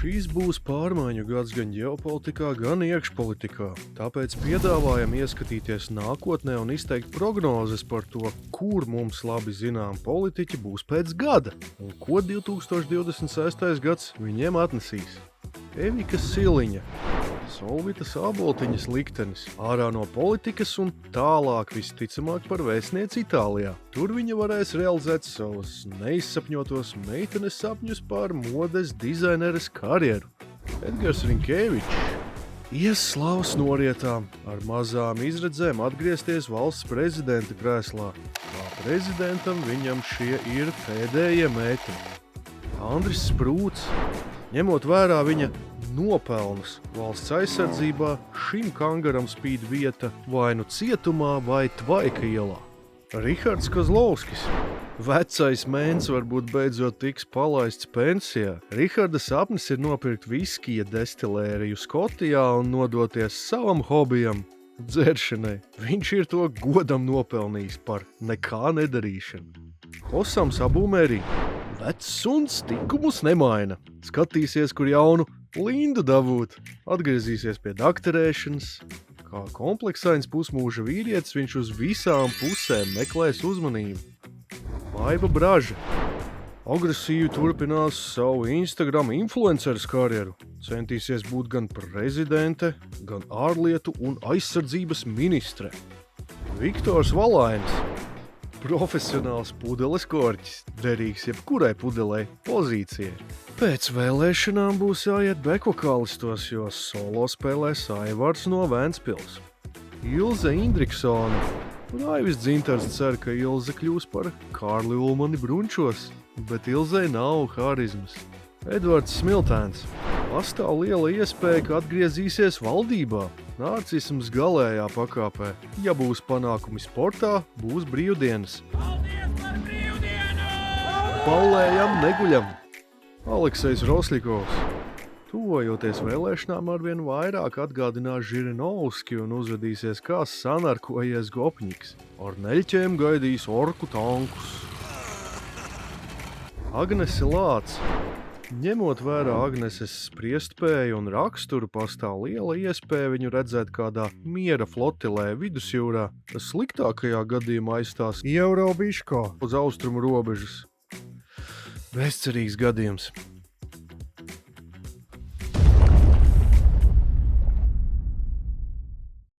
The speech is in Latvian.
Šīs būs pārmaiņu gads gan ģeopolitikā, gan iekšpolitikā. Tāpēc piedāvājam ieskatīties nākotnē un izteikt prognozes par to, kur mums labi zinām politiķi būs pēc gada un ko 2026. gads viņiem atnesīs. Evika Siliņa, Solvitas Āboltiņas liktenis, ārā no politikas un tālāk visticamāk par vēstnieci Itālijā. Tur viņa varēs realizēt savus neizsapņotos meitenes sapņus par modes dizaineres karjeru. Edgars Rinkēvičs ies slavas norietām, ar mazām izredzēm atgriezties valsts prezidenta krēslā. Kā prezidentam viņam šie ir pēdējie mētini. Andris Sprūts, ņemot vērā viņa nopelnus valsts aizsardzībā, šim kangaram spīd vieta vai nu cietumā vai Tvaika ielā. Rihards Kozlovskis, vecais mēns varbūt beidzot tiks palaists pensijā. Riharda sapnis ir nopirkt viskija destilēriju Skotijā un nodoties savam hobijam dzeršanai. Viņš ir to godam nopelnījis par nekā nedarīšanu. Hosams Abumeri, vecs suns tikumus nemaina. Skatīsies, kur jaunu lindu dabūt. Atgriezīsies pie dakterēšanas. Kā kompleksains pusmūža vīrietis, viņš uz visām pusēm meklēs uzmanību. Baiba Braža agresīvi turpinās savu Instagram influenceres karjeru. Centīsies būt gan prezidente, gan ārlietu un aizsardzības ministre. Viktors Valainis, profesionāls pudeles korķis, derīgs jebkurai pudelei pozīcijai. Pēc vēlēšanām būs jāiet bekvokālistos, jo solo spēlēs Aivards no Ventspils. Ilze Indriksone. Raivis Dzintars cer, ka Ilze kļūs par Kārli Ulmani brunčos, bet Ilzei nav harizmas. Edvards Smiltēns. Pastāv liela iespēja, ka atgriezīsies valdībā. Narcisms galējā pakāpē. Ja būs panākumi sportā, būs brīvdienas. Paldies par brīvdienu! Paulējam neguļam. Aleksejs Rosļikovs. Tuvojoties vēlēšanām arvien vairāk atgādinās Žirinovski un uzvedīsies kā sanarkojies gopņiks. Ar neļķiem gaidīs orku tankus. Agnese Lāc. Ņemot vērā Agneses spriestspēju un raksturu, pastāv liela iespēja viņu redzēt kādā miera flotilē vidusjūrā. Tas sliktākajā gadījumā aizstās Jevrobiško uz austrumu robežas. Bezcerīgs gadījums.